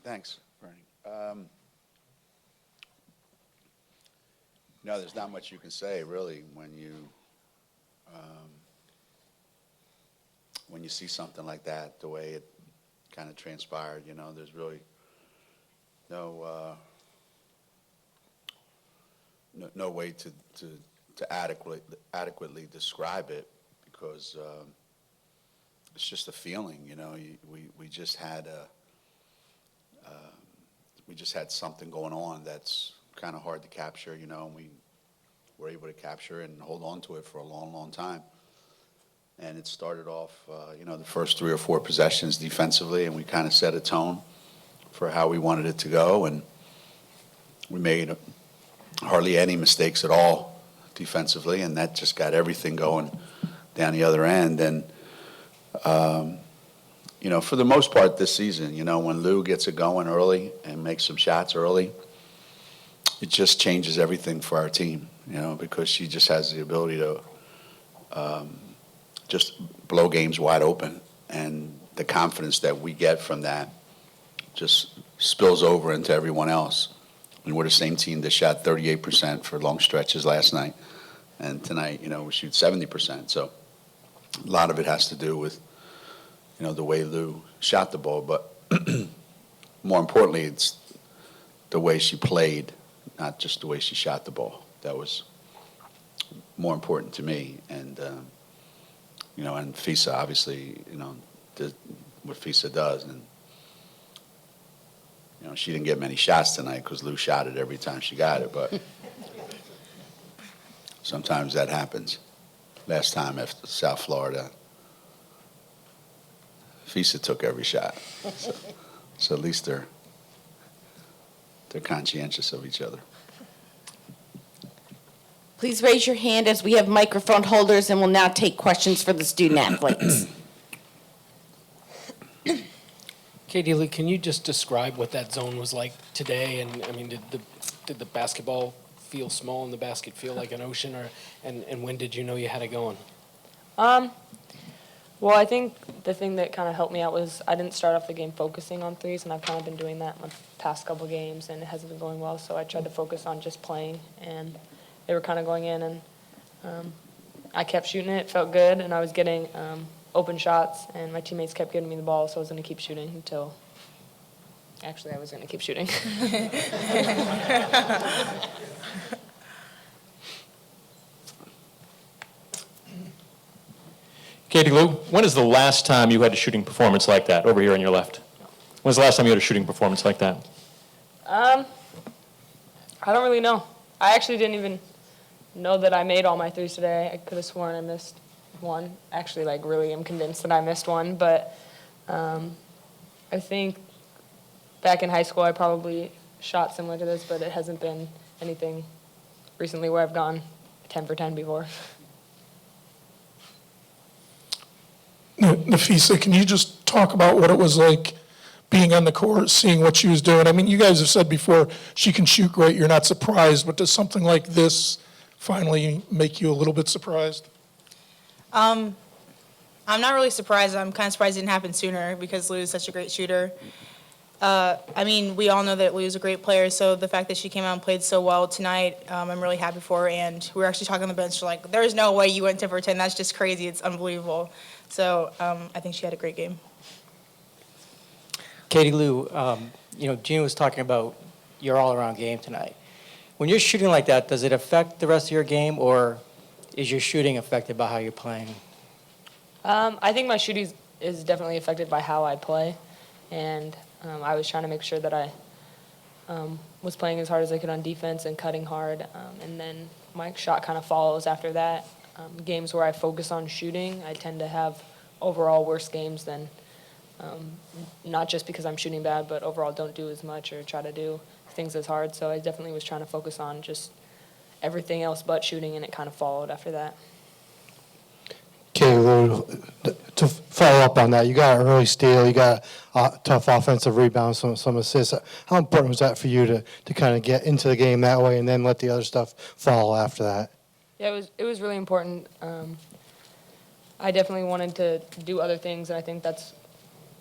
Thanks, Bernie. No, there's not much you can say, really, when you see something like that, the way it kind of transpired. There's really no way to adequately describe it, because it's just a feeling. We just had something going on that's kind of hard to capture, and we were able to capture it and hold on to it for a long, long time. And it started off, the first 3 or 4 possessions defensively, and we kind of set a tone for how we wanted it to go, and we made hardly any mistakes at all defensively, and that just got everything going down the other end. And for the most part this season, when Lou gets it going early and makes some shots early, it just changes everything for our team, because she just has the ability to just blow games wide open. And the confidence that we get from that just spills over into everyone else. And we're the same team that shot 38% for long stretches last night. And tonight, we shoot 70%. So a lot of it has to do with, the way Lou shot the ball. But more importantly, it's the way she played, not just the way she shot the ball. That was more important to me. And, and Napheesa, obviously, did what Napheesa does. And, she didn't get many shots tonight because Lou shot it every time she got it. But sometimes that happens. Last time after South Florida, Napheesa took every shot. So at least they're conscientious of each other. Please raise your hand as we have microphone holders, and we'll now take questions for the student athletes. Katie Lee, can you just describe what that zone was like today? And I mean, did the basketball feel small and the basket feel like an ocean, and when did you know you had it going? Well, I think the thing that kind of helped me out was I didn't start off the game focusing on threes, and I've kind of been doing that in the past couple games, and it hasn't been going well. So I tried to focus on just playing, and they were kind of going in, and I kept shooting it. It felt good, and I was getting open shots, and my teammates kept giving me the ball, so I was going to keep shooting until – actually, I was going to keep shooting. Katie Lou, when is the last time you had a shooting performance like that over here on your left? When's the last time you had a shooting performance like that? I don't really know. I actually didn't even know that I made all my threes today. I could have sworn I missed one. Actually, really am convinced that I missed one. But I think back in high school I probably shot similar to this, but it hasn't been anything recently where I've gone 10 for 10 before. Napheesa, can you just talk about what it was like being on the court, seeing what she was doing? I mean, you guys have said before she can shoot great, you're not surprised, but does something like this finally make you a little bit surprised? I'm not really surprised. I'm kind of surprised it didn't happen sooner because Lou is such a great shooter. I mean, we all know that Lou is a great player, so the fact that she came out and played so well tonight, I'm really happy for her. And we were actually talking on the bench, like, there's no way you went 10 for 10. That's just crazy. It's unbelievable. So I think she had a great game. Katie Lou, Geno was talking about your all-around game tonight. When you're shooting like that, does it affect the rest of your game, or is your shooting affected by how you're playing? I think my shooting is definitely affected by how I play, and I was trying to make sure that I was playing as hard as I could on defense and cutting hard, and then my shot kind of follows after that. Games where I focus on shooting, I tend to have overall worse games than not just because I'm shooting bad, but overall don't do as much or try to do things as hard. So I definitely was trying to focus on just everything else but shooting, and it kind of followed after that. Okay, Lou, to follow up on that, you got an early steal, you got a tough offensive rebound, some assists. How important was that for you to kind of get into the game that way and then let the other stuff follow after that? Yeah, it was really important. I definitely wanted to do other things, and I think that's,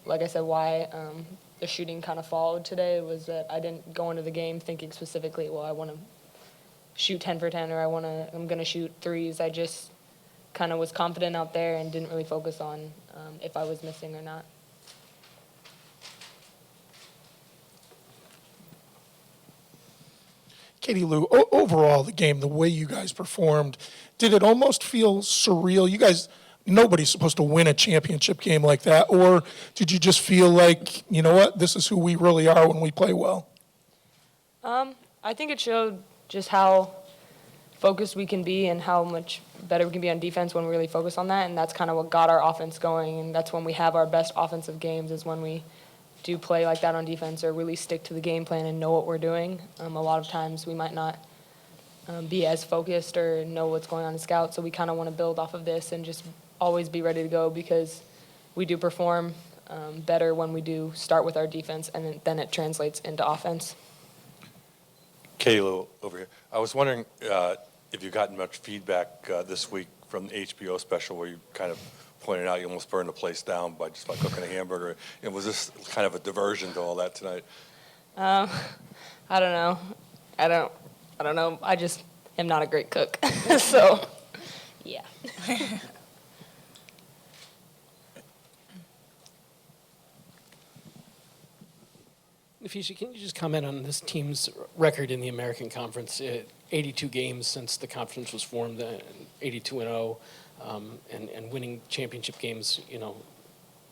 like I said, why the shooting kind of followed today was that I didn't go into the game thinking specifically, well, I want to shoot 10 for 10 or I'm going to shoot threes. I just kind of was confident out there and didn't really focus on if I was missing or not. Katie Lou, overall, the game, the way you guys performed, did it almost feel surreal? You guys, nobody's supposed to win a championship game like that. Or did you just feel like, you know what, this is who we really are when we play well? I think it showed just how focused we can be and how much better we can be on defense when we really focus on that. And that's kind of what got our offense going. And that's when we have our best offensive games, is when we do play like that on defense or really stick to the game plan and know what we're doing. A lot of times we might not be as focused or know what's going on in scout, so we kind of want to build off of this and just always be ready to go, because we do perform better when we do start with our defense, and then it translates into offense. Kayla over here. I was wondering if you gotten much feedback this week from the HBO special, where you kind of pointed out you almost burned the place down by cooking a hamburger. And was this kind of a diversion to all that tonight? I don't know. I don't know. I just am not a great cook. So, yeah. Napheesa, can you just comment on this team's record in the American Conference? 82 games since the conference was formed, 82-0, and winning championship games,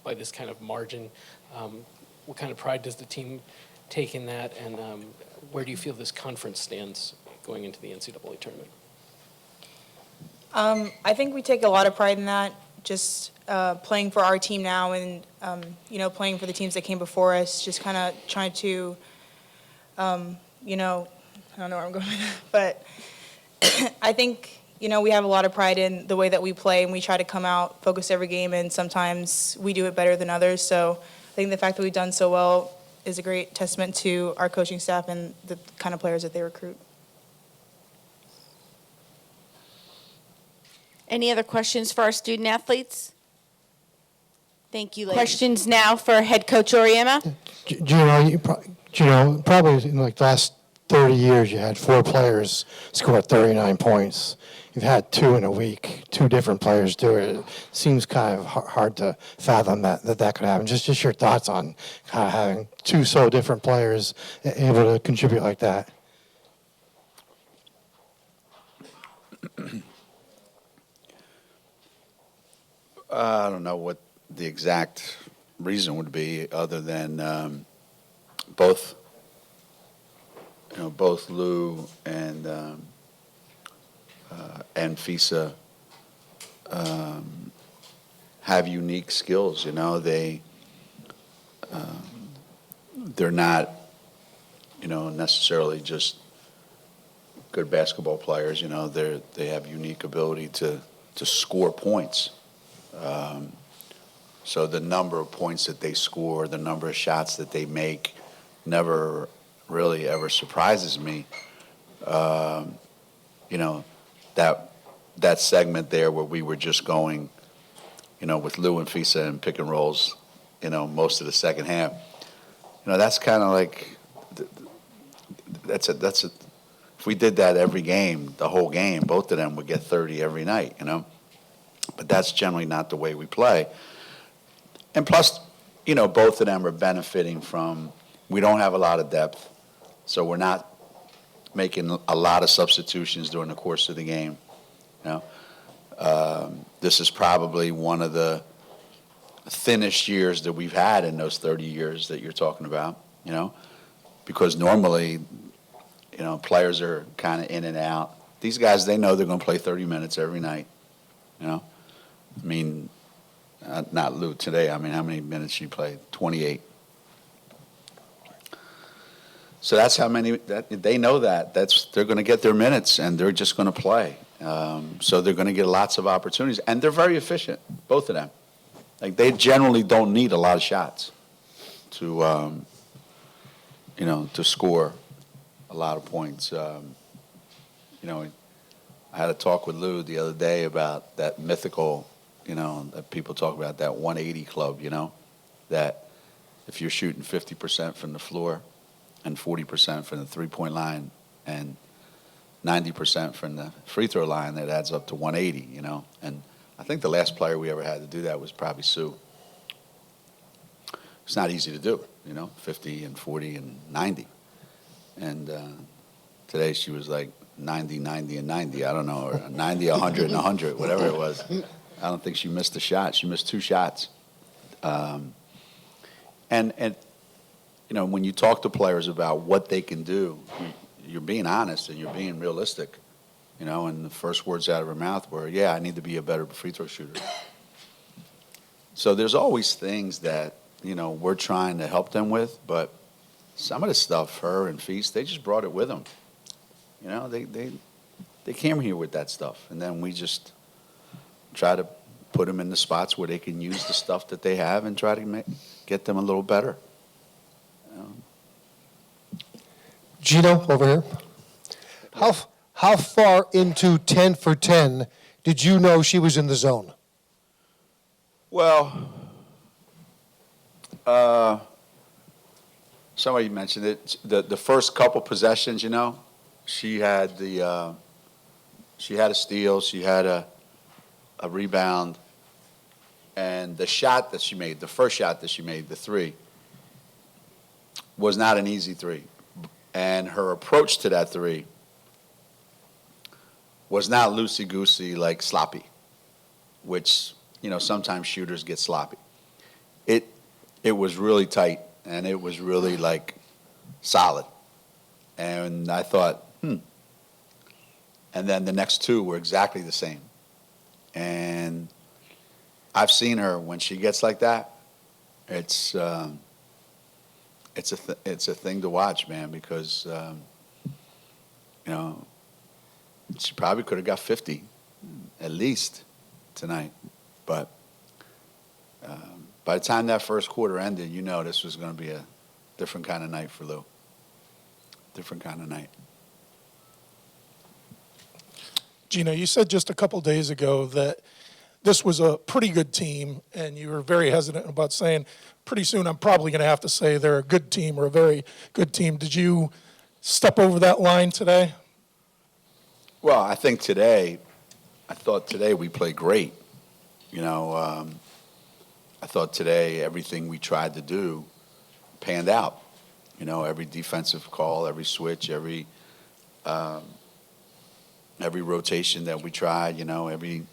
by this kind of margin. What kind of pride does the team take in that, and where do you feel this conference stands going into the NCAA tournament? I think we take a lot of pride in that, just playing for our team now and, playing for the teams that came before us, just kind of trying to, I don't know where I'm going with that, but I think, we have a lot of pride in the way that we play, and we try to come out, focus every game, and sometimes we do it better than others. So I think the fact that we've done so well is a great testament to our coaching staff and the kind of players that they recruit. Any other questions for our student athletes? Thank you, ladies. Questions now for head coach Auriemma? Geno, probably in like the last 30 years, you had 4 players score 39 points. You've had 2 in a week, 2 different players do it. It seems kind of hard to fathom that could happen. Just your thoughts on kind of having 2 so different players able to contribute like that. I don't know what the exact reason would be, other than both Lou and Napheesa have unique skills. They're not necessarily just good basketball players. They have unique ability to score points. So the number of points that they score, the number of shots that they make, never really ever surprises me. That segment there where we were just going, with Lou and Napheesa and pick and rolls, most of the second half. That's kind of like that's a. If we did that every game, the whole game, both of them would get 30 every night. But that's generally not the way we play. And plus, both of them are benefiting from, we don't have a lot of depth, so we're not making a lot of substitutions during the course of the game. This is probably one of the thinnest years that we've had in those 30 years that you're talking about, because normally, players are kind of in and out. These guys, they know they're going to play 30 minutes every night, I mean, not Lou today. I mean, how many minutes she played? 28. So that's how many. They know that. They're going to get their minutes, and they're just going to play. So they're going to get lots of opportunities, and they're very efficient, both of them. Like, they generally don't need a lot of shots to, to score a lot of points. I had a talk with Lou the other day about that mythical, that people talk about, that 180 club, that if you're shooting 50% from the floor and 40% from the three-point line and 90% from the free throw line, that adds up to 180, you know. And I think the last player we ever had to do that was probably Sue. It's not easy to do, you know, 50 and 40 and 90. And today she was like 90, 90, and 90. I don't know, or 90, 100, and 100, whatever it was. I don't think she missed a shot. She missed 2 shots. And you know, when you talk to players about what they can do, you're being honest and you're being realistic. You know, and the first words out of her mouth were, yeah, I need to be a better free throw shooter. So there's always things that, you know, we're trying to help them with, but some of the stuff, her and Feast, they just brought it with them. You know, they came here with that stuff, and then we just try to put them in the spots where they can use the stuff that they have and try to get them a little better. Geno, over here. How far into 10 for 10 did you know she was in the zone? Well, somebody mentioned it. The first couple possessions, you know, she had a steal, she had a rebound, and the shot that she made, the first shot that she made, the 3, was not an easy 3. And her approach to that 3 was not loosey-goosey, like sloppy, which, you know, sometimes shooters get sloppy. It was really tight, and it was really, like, solid. And I thought, And then the next 2 were exactly the same. And I've seen her when she gets like that. It's a thing to watch, man, because you know, she probably could have got 50 at least tonight. But by the time that first quarter ended, you know this was going to be a different kind of night for Lou. Different kind of night. Geno, you said just a couple days ago that this was a pretty good team, and you were very hesitant about saying, pretty soon I'm probably going to have to say they're a good team or a very good team. Did you step over that line today? Well, I thought today we played great. You know, I thought today everything we tried to do panned out. You know, every defensive call, every switch, every rotation that we tried, you know, every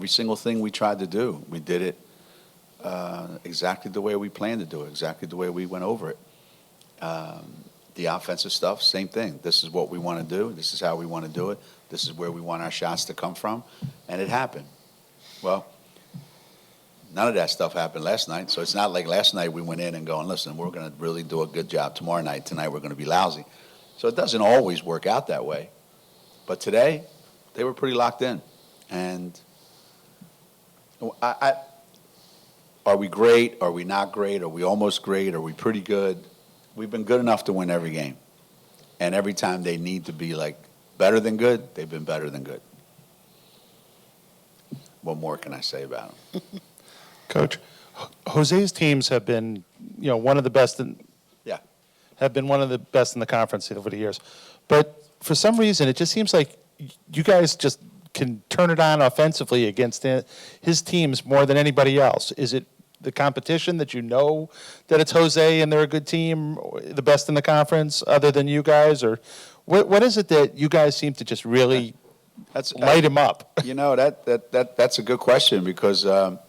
single thing we tried to do, we did it exactly the way we planned to do it, exactly the way we went over it. The offensive stuff, same thing. This is what we want to do. This is how we want to do it. This is where we want our shots to come from. And it happened. Well, none of that stuff happened last night. So it's not like last night we went in and going, listen, we're going to really do a good job tomorrow night. Tonight we're going to be lousy. So it doesn't always work out that way. But today, they were pretty locked in. And are we great? Are we not great? Are we almost great? Are we pretty good? We've been good enough to win every game. And every time they need to be like better than good, they've been better than good. What more can I say about them? Coach, Jose's teams have been, you know, one of the best have been one of the best in the conference over the years. But for some reason, it just seems like you guys just can turn it on offensively against his teams more than anybody else. Is it the competition that you know that it's Jose and they're a good team, the best in the conference, other than you guys? Or what is it that you guys seem to just really light him up? You know, that's a good question because ever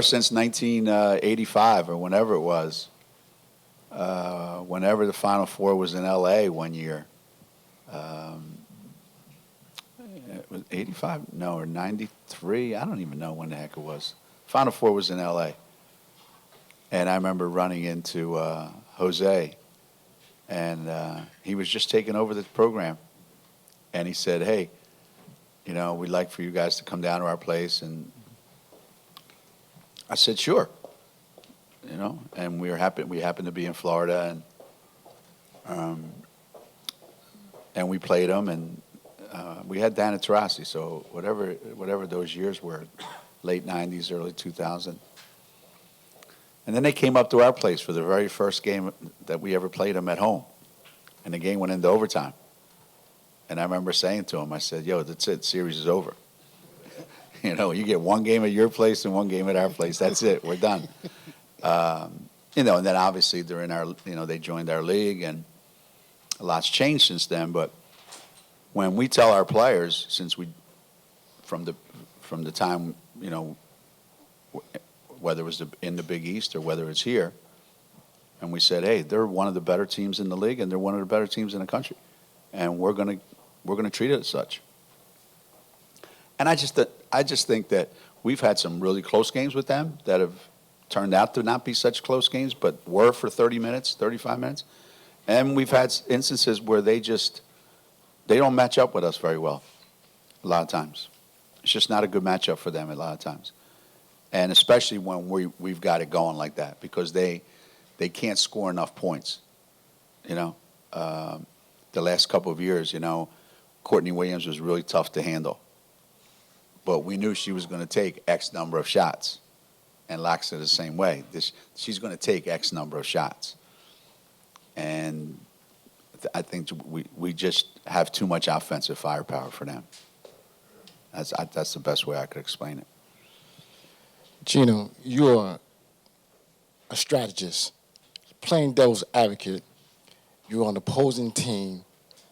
since 1985 or whenever it was, whenever the Final Four was in L.A. one year, it was 85, no, or 93, I don't even know when the heck it was. Final Four was in L.A. And I remember running into Jose, and he was just taking over the program. And he said, hey, you know, we'd like for you guys to come down to our place. And I said, sure. You know, and we happened to be in Florida, and we played them, and we had Dan and Taurasi, so whatever those years were, late 90s, early 2000. And then they came up to our place for the very first game that we ever played them at home. And the game went into overtime. And I remember saying to him, I said, yo, that's it, series is over. You know, you get one game at your place and one game at our place. That's it, we're done. You know, and then obviously they're in our, you know, they joined our league, and a lot's changed since then. But when we tell our players, since we, from the time, you know, whether it was in the Big East or whether it's here, and we said, hey, they're one of the better teams in the league, and they're one of the better teams in the country, and we're gonna treat it as such. And I just think that we've had some really close games with them that have turned out to not be such close games, but were for 30 minutes, 35 minutes. And we've had instances where they don't match up with us very well a lot of times. It's just not a good matchup for them a lot of times. And especially when we've got it going like that, because they can't score enough points. You know, the last couple of years, you know, Courtney Williams was really tough to handle. But we knew she was going to take X number of shots. And Laxa the same way. She's going to take X number of shots. And I think we just have too much offensive firepower for them. That's the best way I could explain it. Geno, you're a strategist. Playing devil's advocate, you're on the opposing team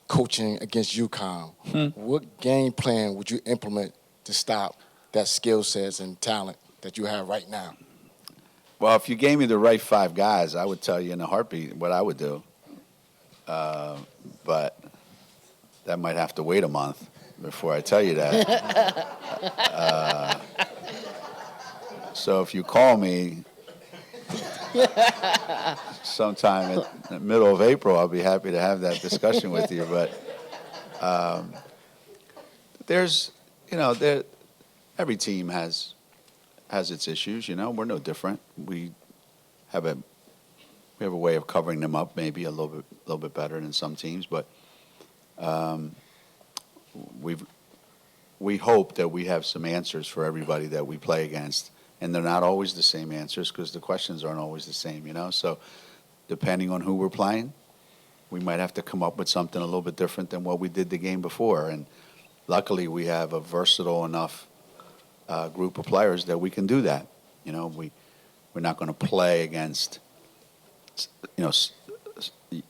coaching against UConn. What game plan would you implement to stop that skill sets and talent that you have right now? Well, if you gave me the right 5 guys, I would tell you in a heartbeat what I would do. But that might have to wait a month before I tell you that. So if you call me sometime in the middle of April, I'll be happy to have that discussion with you. But there's, you know, every team has its issues. You know, we're no different. We have a way of covering them up, maybe a little bit better than some teams. But we hope that we have some answers for everybody that we play against, and they're not always the same answers because the questions aren't always the same. You know, so depending on who we're playing, we might have to come up with something a little bit different than what we did the game before. And luckily, we have a versatile enough group of players that we can do that. You know, we're not going to play against, you know,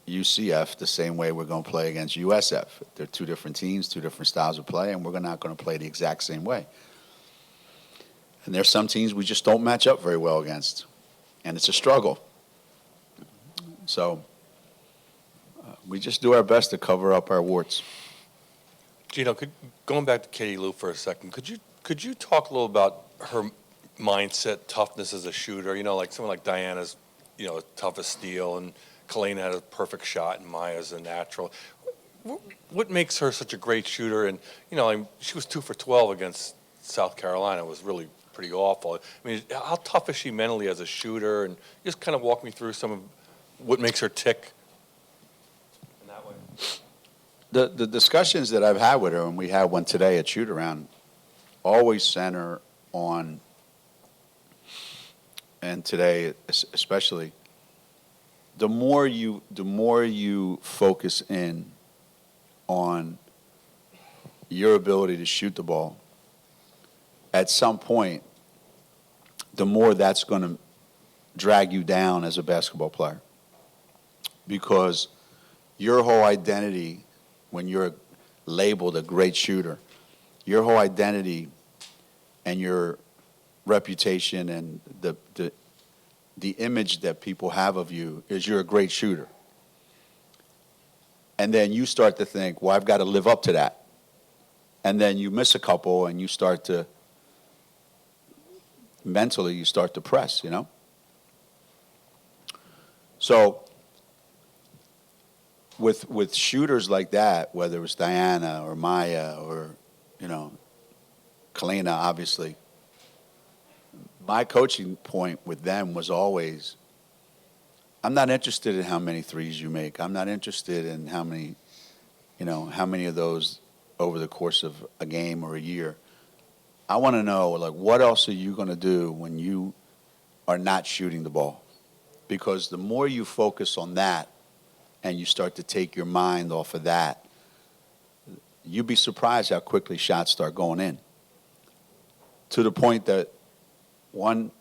UCF the same way we're going to play against USF. They're 2 different teams, 2 different styles of play, and we're not going to play the exact same way. And there's some teams we just don't match up very well against, and it's a struggle. So we just do our best to cover up our warts. Geno, going back to Katie Lou for a second, could you talk a little about her mindset, toughness as a shooter? You know, like someone like Diana's, you know, tough as steel, and Kalena had a perfect shot, and Maya's a natural. What makes her such a great shooter? And, you know, she was 2 for 12 against South Carolina. It was really pretty awful. I mean, how tough is she mentally as a shooter? And just kind of walk me through some of what makes her tick in that way. The discussions that I've had with her, and we had one today at shoot-around, always center on, and today especially, the more you focus in on your ability to shoot the ball, at some point, the more that's going to drag you down as a basketball player. Because your whole identity, when you're labeled a great shooter, your whole identity and your reputation and the image that people have of you is you're a great shooter. And then you start to think, well, I've got to live up to that. And then you miss a couple and you start to, mentally, you start to press, you know? So with shooters like that, whether it was Diana or Maya or, you know, Kalena, obviously, my coaching point with them was always, I'm not interested in how many threes you make. I'm not interested in how many of those over the course of a game or a year. I want to know, like, what else are you going to do when you are not shooting the ball? Because the more you focus on that and you start to take your mind off of that, you'd be surprised how quickly shots start going in. To the point that one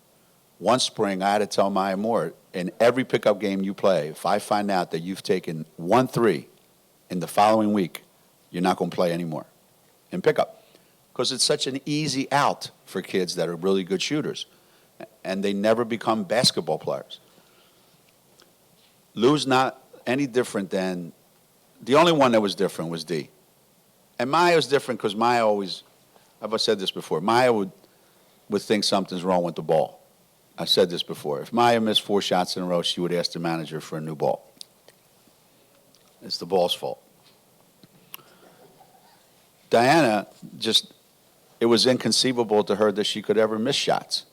spring I had to tell Maya Moore, in every pickup game you play, if I find out that you've taken 1 3 in the following week, you're not going to play anymore in pickup. Because it's such an easy out for kids that are really good shooters. And they never become basketball players. Lou's not any different than, the only one that was different was D. And Maya was different because Maya always, I've said this before, Maya would think something's wrong with the ball. I've said this before. If Maya missed 4 shots in a row, she would ask the manager for a new ball. It's the ball's fault. Diana just, it was inconceivable to her that she could ever miss shots.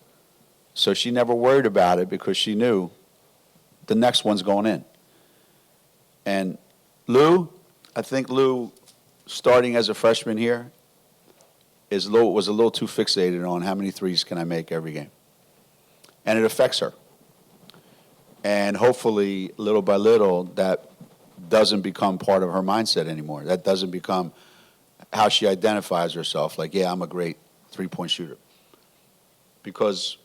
So she never worried about it because she knew the next one's going in. And Lou, I think Lou, starting as a freshman here, was a little too fixated on how many threes can I make every game. And it affects her. And hopefully, little by little, that doesn't become part of her mindset anymore. That doesn't become how she identifies herself, like, yeah, I'm a great three-point shooter. Because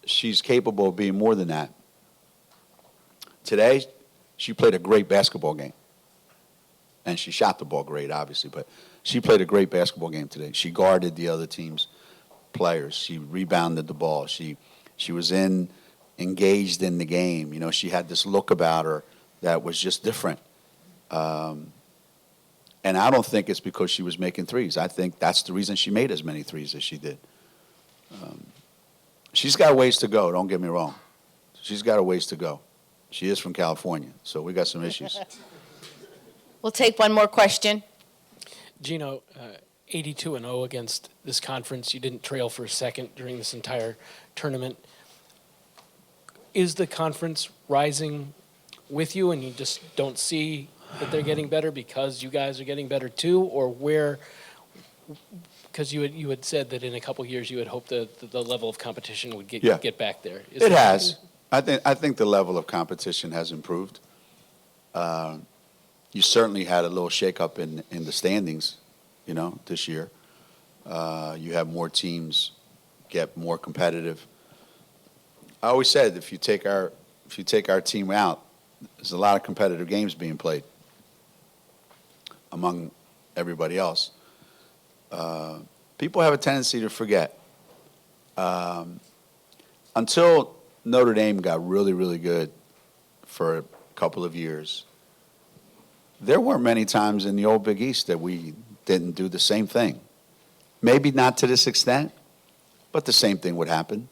she's capable of being more than that. Today, she played a great basketball game. And she shot the ball great, obviously, but she played a great basketball game today. She guarded the other team's players. She rebounded the ball. She was engaged in the game. You know, she had this look about her that was just different. And I don't think it's because she was making threes. I think that's the reason she made as many threes as she did. She's got a ways to go, don't get me wrong. She's got a ways to go. She is from California, so we got some issues. We'll take one more question. Geno, 82-0 against this conference. You didn't trail for a second during this entire tournament. Is the conference rising with you and you just don't see that they're getting better because you guys are getting better too? Or where, because you had said that in a couple of years you had hoped that the level of competition would get back there. It has. I think the level of competition has improved. You certainly had a little shakeup in the standings, you know, this year. You have more teams get more competitive. I always said if you take our team out, there's a lot of competitive games being played among everybody else. People have a tendency to forget. Until Notre Dame got really, really good for a couple of years, there weren't many times in the old Big East that we didn't do the same thing. Maybe not to this extent, but the same thing would happen.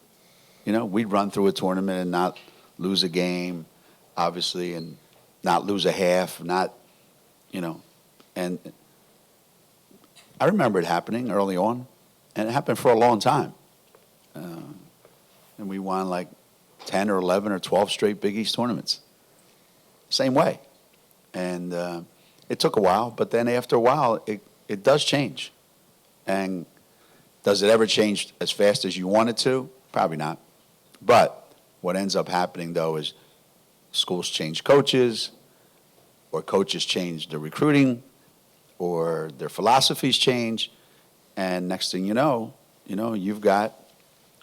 You know, we'd run through a tournament and not lose a game, obviously, and not lose a half, not, you know. And I remember it happening early on, and it happened for a long time. And we won like 10 or 11 or 12 straight Big East tournaments. Same way. And it took a while, but then after a while, it does change. And does it ever change as fast as you want it to? Probably not. But what ends up happening, though, is schools change coaches, or coaches change the recruiting, or their philosophies change, and next thing you know, you've got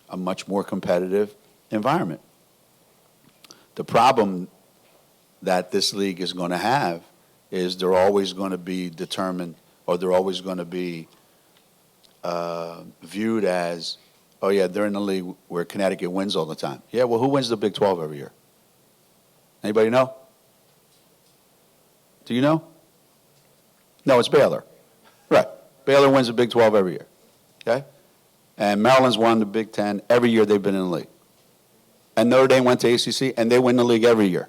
a much more competitive environment. The problem that this league is going to have is they're always going to be determined, or they're always going to be viewed as, oh yeah, they're in the league where Connecticut wins all the time. Yeah, well, who wins the Big 12 every year? Anybody know? Do you know? No, it's Baylor. Right. Baylor wins the Big 12 every year. Okay? And Maryland's won the Big 10 every year they've been in the league. And Notre Dame went to ACC, and they win the league every year.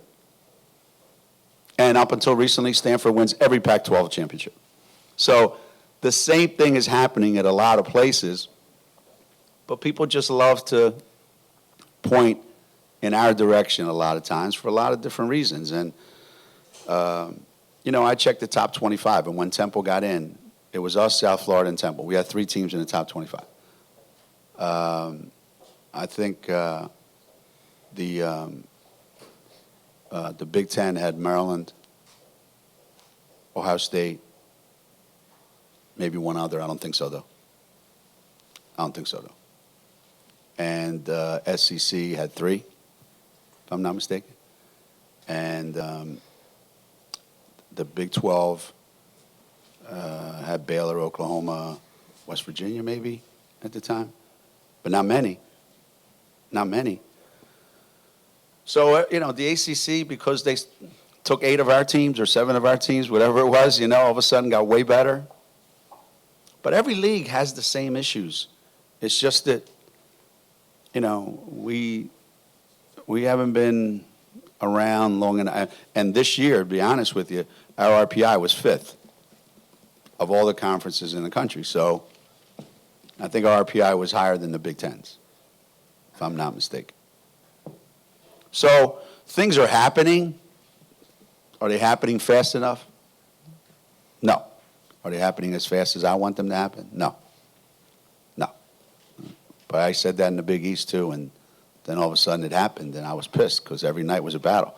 And up until recently, Stanford wins every Pac-12 championship. So the same thing is happening at a lot of places, but people just love to point in our direction a lot of times for a lot of different reasons. And, I checked the top 25, and when Temple got in, it was us, South Florida, and Temple. We had 3 teams in the top 25. I think the Big Ten had Maryland, Ohio State, maybe one other. I don't think so, though. And SEC had 3, if I'm not mistaken. And the Big 12 had Baylor, Oklahoma, West Virginia, maybe at the time, but not many. Not many. So, the ACC, because they took 8 of our teams or 7 of our teams, whatever it was, all of a sudden got way better. But every league has the same issues. It's just that, we haven't been around long enough. And this year, to be honest with you, our RPI was 5th of all the conferences in the country. So I think our RPI was higher than the Big Ten's, if I'm not mistaken. So things are happening. Are they happening fast enough? No. Are they happening as fast as I want them to happen? No. No. But I said that in the Big East too, and then all of a sudden it happened, and I was pissed because every night was a battle.